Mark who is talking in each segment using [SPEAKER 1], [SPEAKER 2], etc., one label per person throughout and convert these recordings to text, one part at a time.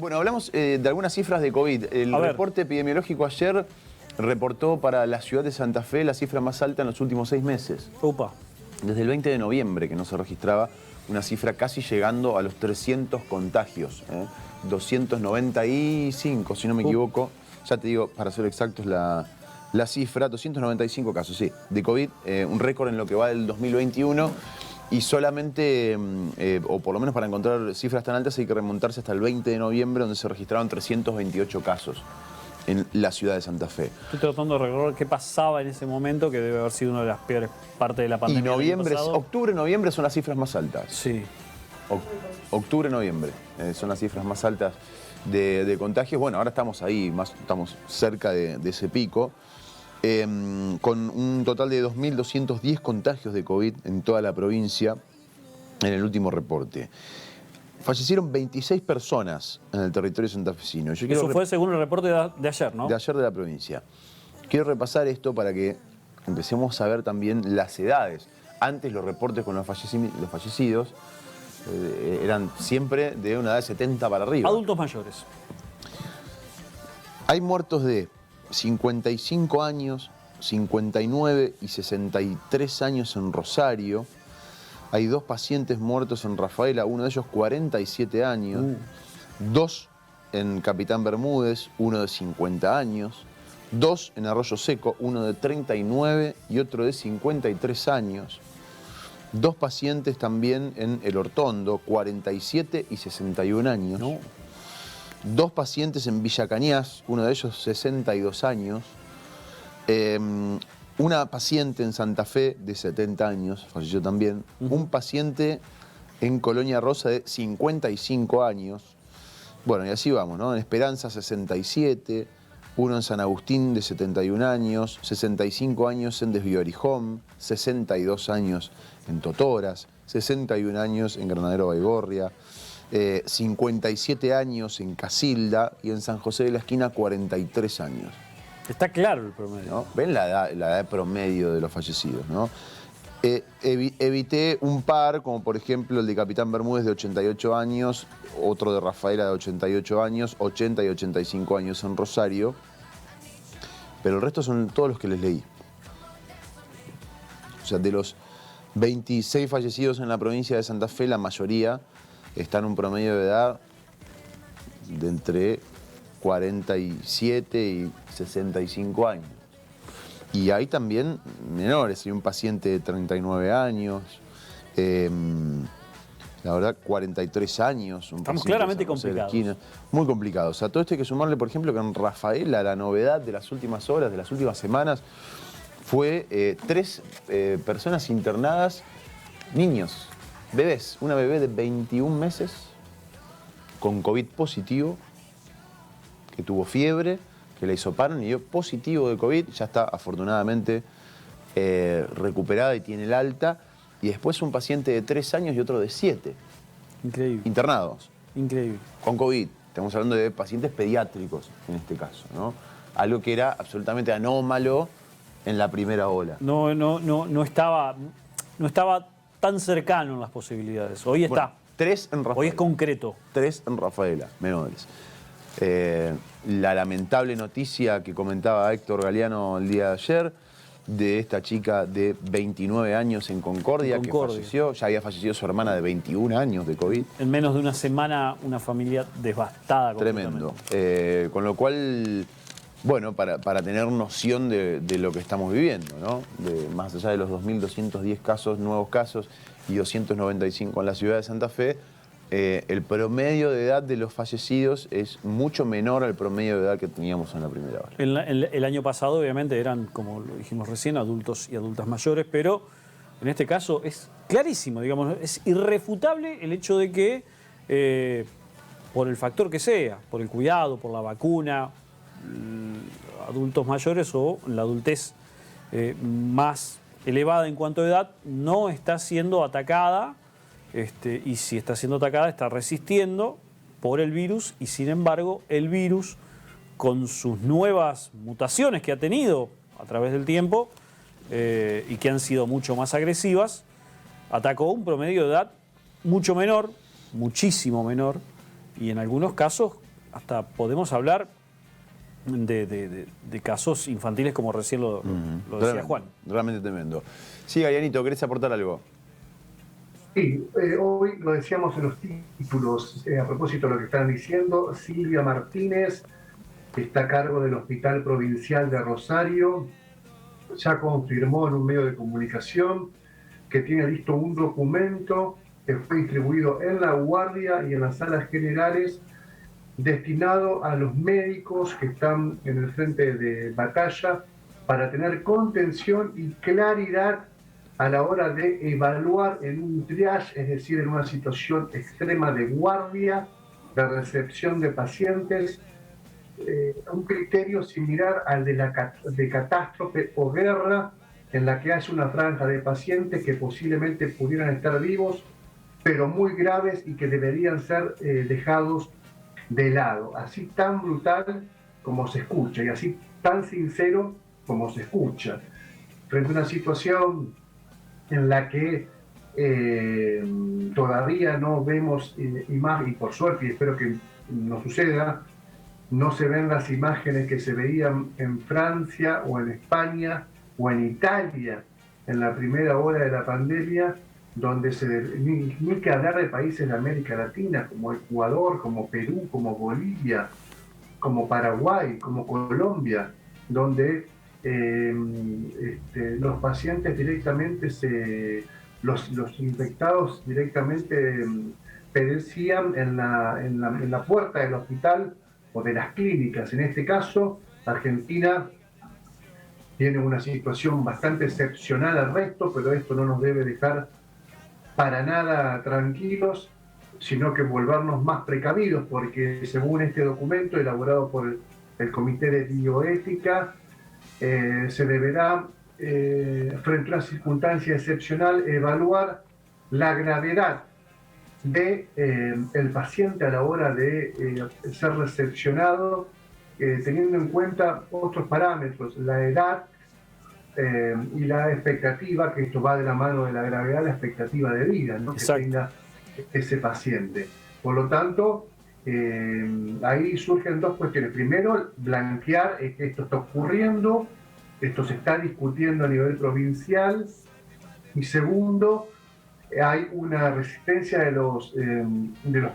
[SPEAKER 1] Bueno, hablamos de algunas cifras de COVID. El reporte epidemiológico ayer reportó para la ciudad de Santa Fe la cifra más alta en los últimos 6 meses.
[SPEAKER 2] Upa.
[SPEAKER 1] Desde el 20 de noviembre que no se registraba una cifra casi llegando a los 300 contagios. 295, si no me equivoco. Ya te digo, para ser exactos, la cifra, 295 casos, sí, de COVID, un récord en lo que va del 2021. Y solamente, o por lo menos para encontrar cifras tan altas, hay que remontarse hasta el 20 de noviembre, donde se registraron 328 casos en la ciudad de Santa Fe.
[SPEAKER 2] Estoy tratando de recordar qué pasaba en ese momento, que debe haber sido una de las peores partes de la pandemia.
[SPEAKER 1] Y noviembre, octubre, noviembre son las cifras más altas.
[SPEAKER 2] Sí.
[SPEAKER 1] Octubre, noviembre son las cifras más altas de contagios. Bueno, ahora estamos ahí, estamos cerca de ese pico. Con un total de 2.210 contagios de COVID en toda la provincia en el último reporte. Fallecieron 26 personas en el territorio santafesino.
[SPEAKER 2] Eso fue según el reporte de ayer, ¿no?
[SPEAKER 1] De ayer de la provincia. Quiero repasar esto para que empecemos a ver también las edades. Antes los reportes con los fallecidos eran siempre de una edad de 70 para arriba.
[SPEAKER 2] Adultos mayores.
[SPEAKER 1] Hay muertos de 55 años, 59 y 63 años en Rosario. Hay 2 pacientes muertos en Rafaela, uno de ellos 47 años. 2 en Capitán Bermúdez, uno de 50 años. 2 en Arroyo Seco, uno de 39 y otro de 53 años. 2 pacientes también en El Hortondo, 47 y 61 años. 2 pacientes en Villa Cañas, uno de ellos 62 años. Una paciente en Santa Fe de 70 años, falleció también. Un paciente en Colonia Rosa de 55 años. Bueno, y así vamos, ¿no? En Esperanza 67, uno en San Agustín de 71 años, 65 años en Desvío Orijón, 62 años en Totoras, 61 años en Granadero Baigorria. 57 años en Casilda y en San José de la Esquina 43 años.
[SPEAKER 2] Está claro el promedio.
[SPEAKER 1] ¿No? ¿Ven la edad promedio de los fallecidos? ¿No? Evité un par, como por ejemplo el de Capitán Bermúdez de 88 años, otro de Rafaela de 88 años, 80 y 85 años en Rosario, pero el resto son todos los que les leí. O sea, de los 26 fallecidos en la provincia de Santa Fe, la mayoría está en un promedio de edad de entre 47 y 65 años. Y hay también menores, hay un paciente de 39 años, la verdad 43 años.
[SPEAKER 2] Estamos claramente complicados.
[SPEAKER 1] Muy complicados. A todo esto hay que sumarle, por ejemplo, que en Rafaela la novedad de las últimas horas, de las últimas semanas, fue 3 personas internadas, niños. Bebés, una bebé de 21 meses con COVID positivo, que tuvo fiebre, que la hisoparon y dio positivo de COVID, ya está afortunadamente recuperada y tiene el alta. Y después un paciente de 3 años y otro de 7.
[SPEAKER 2] Increíble.
[SPEAKER 1] Internados.
[SPEAKER 2] Increíble.
[SPEAKER 1] Con COVID. Estamos hablando de pacientes pediátricos en este caso, ¿no? Algo que era absolutamente anómalo en la primera ola.
[SPEAKER 2] No estaba tan cercano en las posibilidades. Hoy está.
[SPEAKER 1] Bueno, 3 en Rafaela.
[SPEAKER 2] Hoy es concreto.
[SPEAKER 1] 3 en Rafaela, menores. La lamentable noticia que comentaba Héctor Galeano el día de ayer, de esta chica de 29 años en Concordia, que falleció. Ya había fallecido su hermana de 21 años de COVID.
[SPEAKER 2] En menos de una semana, una familia devastada.
[SPEAKER 1] Tremendo. Con lo cual, bueno, para tener noción de lo que estamos viviendo, ¿no? Más allá de los 2.210 casos, nuevos casos, y 295 en la ciudad de Santa Fe, el promedio de edad de los fallecidos es mucho menor al promedio de edad que teníamos en la primera ola.
[SPEAKER 2] El año pasado, obviamente, eran, como lo dijimos recién, adultos y adultas mayores, pero en este caso es clarísimo, digamos, es irrefutable el hecho de que, por el factor que sea, por el cuidado, por la vacuna, adultos mayores o la adultez más elevada en cuanto a edad, no está siendo atacada. Y si está siendo atacada, está resistiendo por el virus y sin embargo el virus, con sus nuevas mutaciones que ha tenido a través del tiempo y que han sido mucho más agresivas, atacó un promedio de edad mucho menor, muchísimo menor, y en algunos casos hasta podemos hablar de casos infantiles como recién lo decía Juan.
[SPEAKER 1] Realmente tremendo. Sí, Galianito, ¿querés aportar algo?
[SPEAKER 3] Sí, hoy lo decíamos en los títulos, a propósito de lo que están diciendo, Silvia Martínez, que está a cargo del Hospital Provincial de Rosario, ya confirmó en un medio de comunicación que tiene listo un documento que fue distribuido en la guardia y en las salas generales destinado a los médicos que están en el frente de batalla para tener contención y claridad a la hora de evaluar en un triage, es decir, en una situación extrema de guardia, de recepción de pacientes, un criterio similar al de catástrofe o guerra, en la que hay una franja de pacientes que posiblemente pudieran estar vivos, pero muy graves y que deberían ser dejados de lado. Así tan brutal como se escucha y así tan sincero como se escucha. Frente a una situación en la que todavía no vemos imágenes, y por suerte, y espero que no suceda, no se ven las imágenes que se veían en Francia o en España o en Italia en la primera hora de la pandemia, donde ni que hablar de países de América Latina como Ecuador, como Perú, como Bolivia, como Paraguay, como Colombia, donde los pacientes directamente, los infectados directamente perecían en la puerta del hospital o de las clínicas. En este caso, Argentina tiene una situación bastante excepcional al resto, pero esto no nos debe dejar para nada tranquilos, sino que volvernos más precavidos, porque según este documento elaborado por el Comité de Bioética, se deberá, frente a una circunstancia excepcional, evaluar la gravedad del paciente a la hora de ser recepcionado, teniendo en cuenta otros parámetros, la edad y la expectativa, que esto va de la mano de la gravedad, la expectativa de vida, ¿no?, que tenga ese paciente. Por lo tanto, ahí surgen dos cuestiones. Primero, blanquear que esto está ocurriendo, esto se está discutiendo a nivel provincial. Y segundo, hay una resistencia de los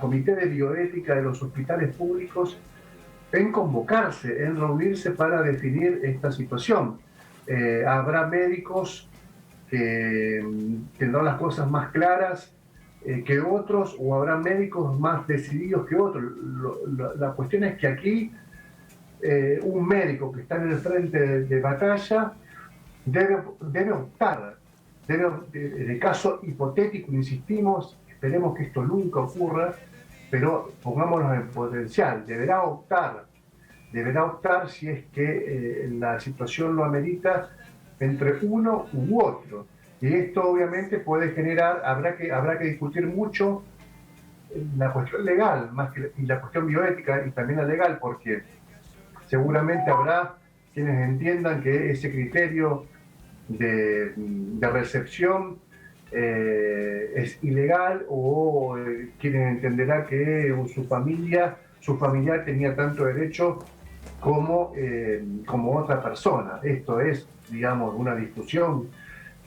[SPEAKER 3] comités de bioética de los hospitales públicos en convocarse, en reunirse para definir esta situación. Habrá médicos que tendrán las cosas más claras que otros, o habrá médicos más decididos que otros. La cuestión es que aquí un médico que está en el frente de batalla debe optar, en el caso hipotético, insistimos, esperemos que esto nunca ocurra, pero pongámonos en potencial, deberá optar si es que la situación lo amerita entre uno u otro. Y esto obviamente puede generar, habrá que discutir mucho la cuestión legal, y la cuestión bioética y también la legal, porque seguramente habrá quienes entiendan que ese criterio de recepción es ilegal, o quienes entenderán que su familiar tenía tanto derecho como otra persona. Esto es, digamos, una discusión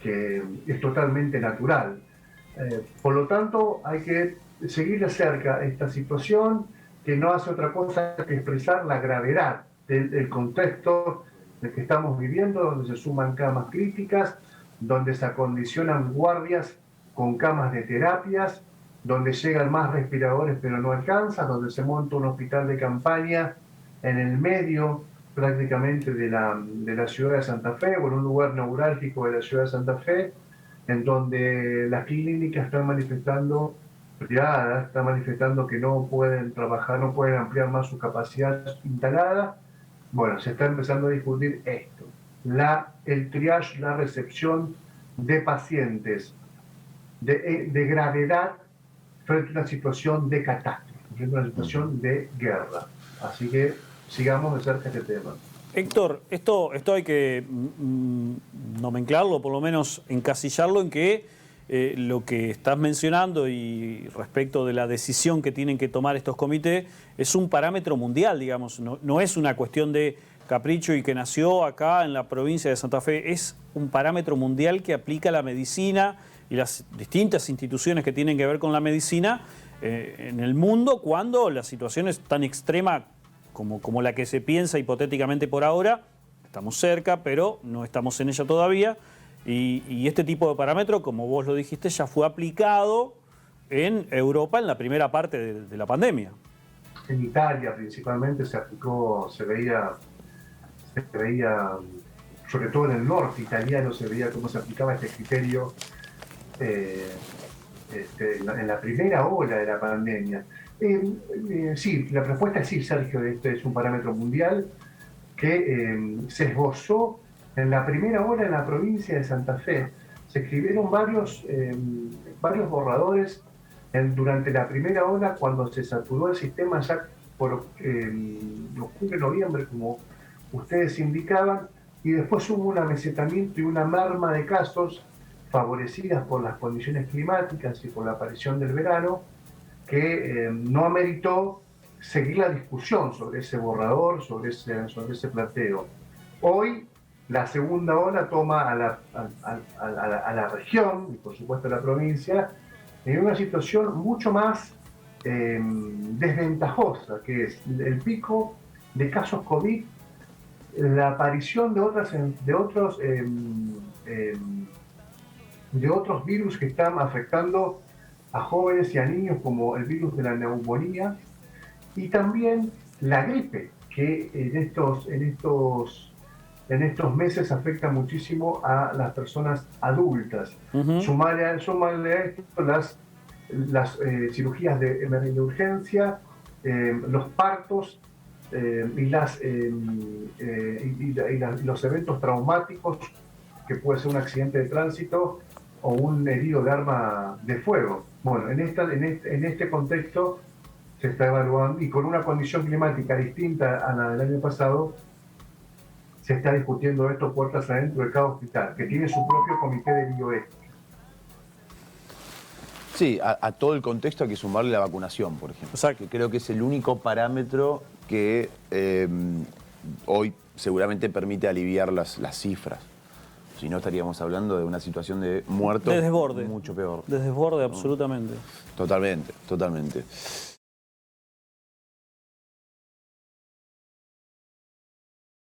[SPEAKER 3] que es totalmente natural. Por lo tanto, hay que seguir de cerca esta situación, que no hace otra cosa que expresar la gravedad del contexto en el que estamos viviendo, donde se suman camas críticas, donde se acondicionan guardias con camas de terapias, donde llegan más respiradores pero no alcanzan, donde se monta un hospital de campaña en el medio prácticamente de la ciudad de Santa Fe, o en un lugar neurálgico de la ciudad de Santa Fe, en donde las clínicas están manifestando, privadas, están manifestando que no pueden trabajar, no pueden ampliar más su capacidad instalada. Bueno, se está empezando a discutir esto, el triage, la recepción de pacientes de gravedad frente a una situación de catástrofe, frente a una situación de guerra. Así que sigamos de cerca este tema.
[SPEAKER 2] Héctor, esto hay que nomenclarlo, por lo menos encasillarlo en que lo que estás mencionando y respecto de la decisión que tienen que tomar estos comités es un parámetro mundial, digamos, no es una cuestión de capricho y que nació acá en la provincia de Santa Fe, es un parámetro mundial que aplica la medicina y las distintas instituciones que tienen que ver con la medicina en el mundo cuando la situación es tan extrema como la que se piensa hipotéticamente por ahora. Estamos cerca, pero no estamos en ella todavía. Y este tipo de parámetro, como vos lo dijiste, ya fue aplicado en Europa en la primera parte de la pandemia.
[SPEAKER 3] En Italia principalmente se aplicó, se veía, sobre todo en el norte italiano, se veía cómo se aplicaba este criterio en la primera ola de la pandemia. Sí, la respuesta es sí, Sergio, este es un parámetro mundial que se esbozó en la primera ola en la provincia de Santa Fe. Se escribieron varios borradores durante la primera ola cuando se saturó el sistema ya por octubre, noviembre, como ustedes indicaban, y después hubo un amesetamiento y una merma de casos favorecidas por las condiciones climáticas y por la aparición del verano, que no ameritó seguir la discusión sobre ese borrador, sobre ese planteo. Hoy, la segunda ola toma a la región, y por supuesto a la provincia, en una situación mucho más desventajosa, que es el pico de casos COVID, la aparición de otros virus que están afectando a jóvenes y a niños, como el virus de la neumonía, y también la gripe, que en estos meses afecta muchísimo a las personas adultas. Sumarle a esto las cirugías de urgencia, los partos y los eventos traumáticos, que puede ser un accidente de tránsito o un herido de arma de fuego. Bueno, en este contexto se está evaluando, y con una condición climática distinta a la del año pasado, se está discutiendo esto puertas adentro de cada hospital, que tiene su propio comité de bioética.
[SPEAKER 1] Sí, a todo el contexto hay que sumarle la vacunación, por ejemplo.
[SPEAKER 2] O sea,
[SPEAKER 1] que creo que es el único parámetro que hoy seguramente permite aliviar las cifras. Si no, estaríamos hablando de una situación de muertos
[SPEAKER 2] de desborde,
[SPEAKER 1] mucho peor.
[SPEAKER 2] De desborde, absolutamente.
[SPEAKER 1] Totalmente, totalmente.